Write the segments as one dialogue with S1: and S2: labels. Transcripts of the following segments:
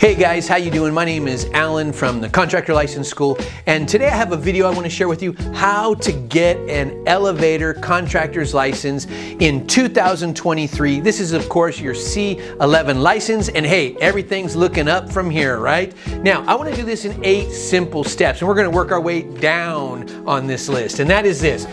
S1: Hey guys, how you doing? My name is Alan from the Contractor License School, and today I have a video I want to share with you how to get an elevator contractor's license in 2023. This is of course your C11 license, and hey, everything's looking up from here, right? Now, I want to do this in 8 simple steps, and we're going to work our way down on this list, and that is this.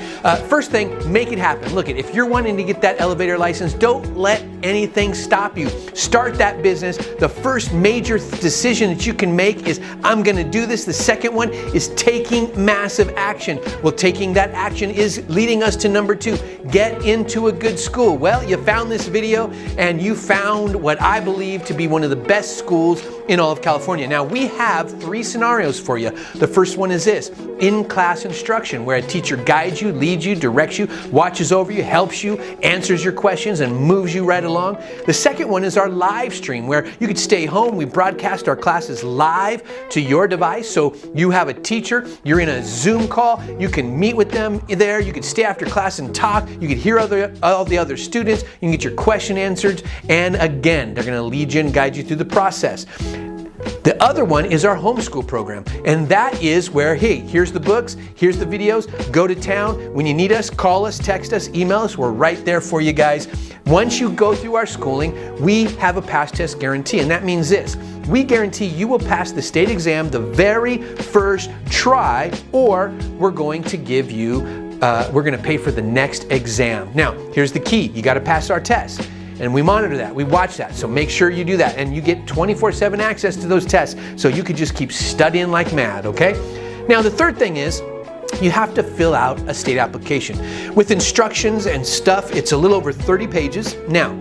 S1: First thing, make it happen. Look, if you're wanting to get that elevator license, don't let anything stop you. Start that business. The first major decision that you can make is, I'm going to do this. The second one is taking massive action. Well, taking that action is leading us to number 2, get into a good school. Well, you found this video and you found what I believe to be one of the best schools in all of California. Now, we have 3 scenarios for you. The first one is this: in-class instruction, where a teacher guides you, leads you, directs you, watches over you, helps you, answers your questions, and moves you right along. The second one is our live stream, where you could stay home. We broadcast our classes live to your device, so you have a teacher, you're in a Zoom call, you can meet with them there, you can stay after class and talk, you can hear all the other students, you can get your question answered, and again, they're going to lead you and guide you through the process. The other one is our homeschool program, and that is where, hey, here's the books, here's the videos, go to town. When you need us, call us, text us, email us. We're right there for you guys. Once you go through our schooling, we have a pass test guarantee, and that means this: we guarantee you will pass the state exam the very first try, or we're going to give you, we're going to pay for the next exam. Now, here's the key: you got to pass our test. And we monitor that, we watch that, so make sure you do that. And you get 24/7 access to those tests, so you could just keep studying like mad, okay? Now, the third thing is, you have to fill out a state application. With instructions and stuff, it's a little over 30 pages. Now,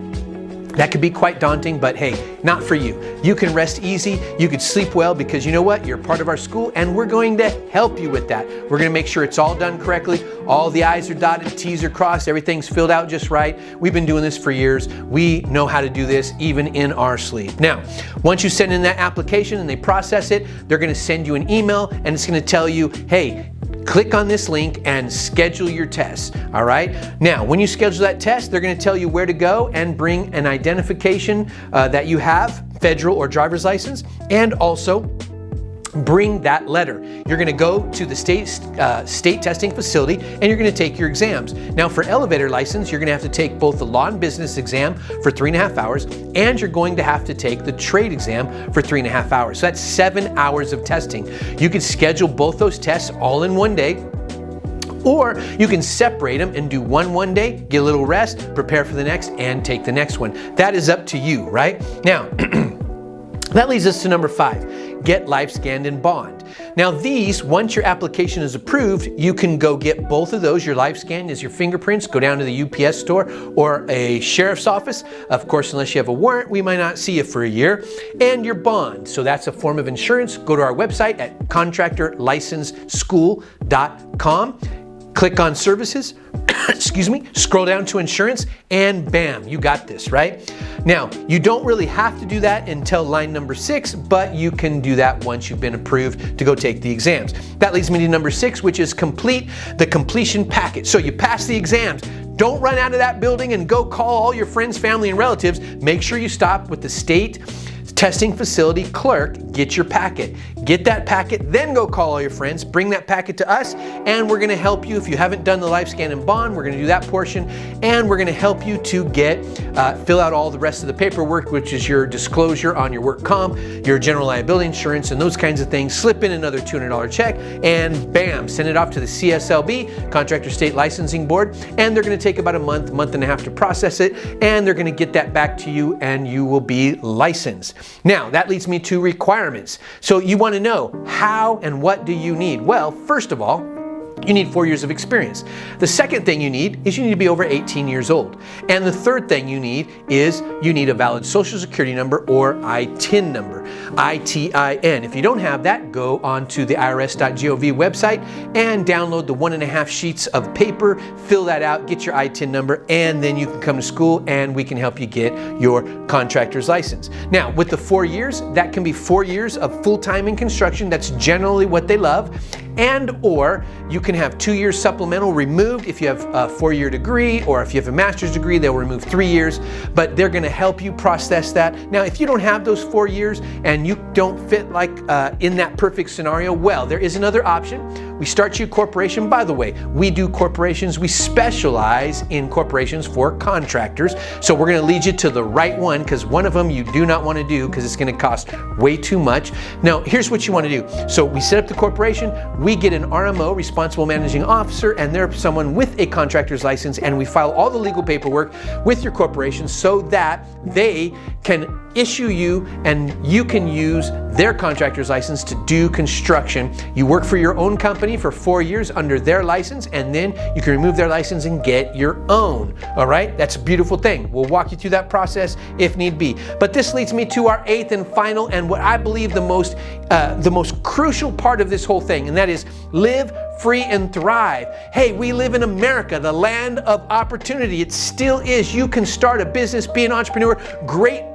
S1: that could be quite daunting, but hey, not for you. You can rest easy, you could sleep well, because you know what? You're part of our school, and we're going to help you with that. We're going to make sure it's all done correctly, all the I's are dotted, T's are crossed, everything's filled out just right. We've been doing this for years. We know how to do this even in our sleep. Now, once you send in that application and they process it, they're going to send you an email, and it's going to tell you, hey, click on this link and schedule your test, all right? Now, when you schedule that test, they're going to tell you where to go and bring an identification that you have, federal or driver's license, and also bring that letter. You're going to go to the state testing facility, and you're going to take your exams. Now, for elevator license, you're going to have to take both the law and business exam for 3.5 hours, and you're going to have to take the trade exam for 3.5 hours. So that's 7 hours of testing. You could schedule both those tests all in one day, or you can separate them and do one day, get a little rest, prepare for the next, and take the next one. That is up to you, right? Now, that leads us to number 5, get live scanned and bond. Now these, once your application is approved, you can go get both of those. Your live scan is your fingerprints. Go down to the UPS store or a sheriff's office. Of course, unless you have a warrant, we might not see you for a year. And your bond, so that's a form of insurance. Go to our website at contractorlicenseschool.com. Click on services, excuse me, scroll down to insurance, and bam, you got this, right? Now, you don't really have to do that until line number 6, but you can do that once you've been approved to go take the exams. That leads me to number 6, which is complete the completion packet. So you pass the exams. Don't run out of that building and go call all your friends, family, and relatives. Make sure you stop with the state testing facility clerk, get your packet. Get that packet, then go call all your friends, bring that packet to us, and we're gonna help you. If you haven't done the live scan and bond, we're gonna do that portion, and we're gonna help you to get, fill out all the rest of the paperwork, which is your disclosure on your work comp, your general liability insurance, and those kinds of things. Slip in another $200 check, and bam, send it off to the CSLB, Contractor State Licensing Board, and they're gonna take about a month and a half to process it, and they're gonna get that back to you, and you will be licensed. Now, that leads me to requirements. So you want to know, how and what do you need? Well, first of all, you need 4 years of experience. The second thing you need is you need to be over 18 years old. And the third thing you need is you need a valid social security number or ITIN number, ITIN. If you don't have that, go onto the irs.gov website and download the 1.5 sheets of paper, fill that out, get your ITIN number, and then you can come to school and we can help you get your contractor's license. Now, with the 4 years, that can be 4 years of full-time in construction. That's generally what they love. and or you can have 2 years supplemental removed if you have a 4-year degree, or if you have a master's degree, they'll remove 3 years, but they're gonna help you process that. Now, if you don't have those 4 years and you don't fit like in that perfect scenario, well, there is another option. We start you a corporation. By the way, we do corporations. We specialize in corporations for contractors. So we're gonna lead you to the right one, because one of them you do not wanna do because it's gonna cost way too much. Now, here's what you wanna do. So we set up the corporation, we get an RMO, responsible managing officer, and they're someone with a contractor's license, and we file all the legal paperwork with your corporation so that they can issue you and you can use their contractor's license to do construction. You work for your own company for 4 years under their license, and then you can remove their license and get your own. All right, that's a beautiful thing. We'll walk you through that process if need be. But this leads me to our 8th and final, and what I believe the most crucial part of this whole thing, and that is live free and thrive. Hey, we live in America, the land of opportunity. It still is. You can start a business, be an entrepreneur,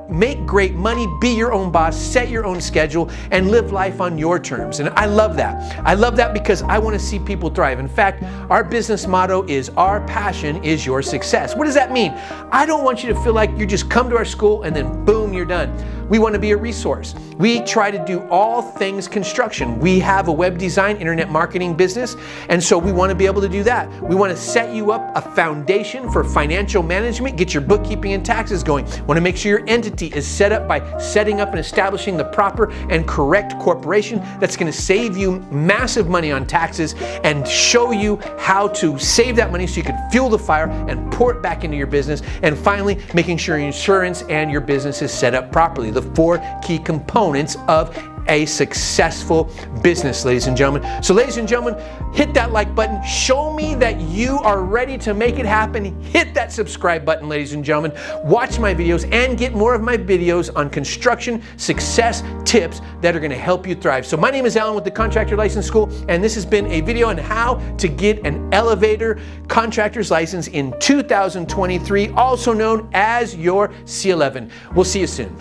S1: make great money, be your own boss, set your own schedule, and live life on your terms. And I love that. I love that because I want to see people thrive. In fact, our business motto is our passion is your success. What does that mean? I don't want you to feel like you just come to our school and then boom, you're done. We want to be a resource. We try to do all things construction. We have a web design, internet marketing business, and so we want to be able to do that. We want to set you up a foundation for financial management, get your bookkeeping and taxes going. Want to make sure your entity is set up by setting up and establishing the proper and correct corporation that's going to save you massive money on taxes and show you how to save that money so you can fuel the fire and pour it back into your business. And finally, making sure your insurance and your business is set up properly. The 4 key components of a successful business, ladies and gentlemen. So ladies and gentlemen, hit that like button. Show me that you are ready to make it happen. Hit that subscribe button, ladies and gentlemen. Watch my videos and get more of my videos on construction success tips that are going to help you thrive. So my name is Alan with the Contractor License School, and this has been a video on how to get an elevator contractor's license in 2023, also known as your C11. We'll see you soon.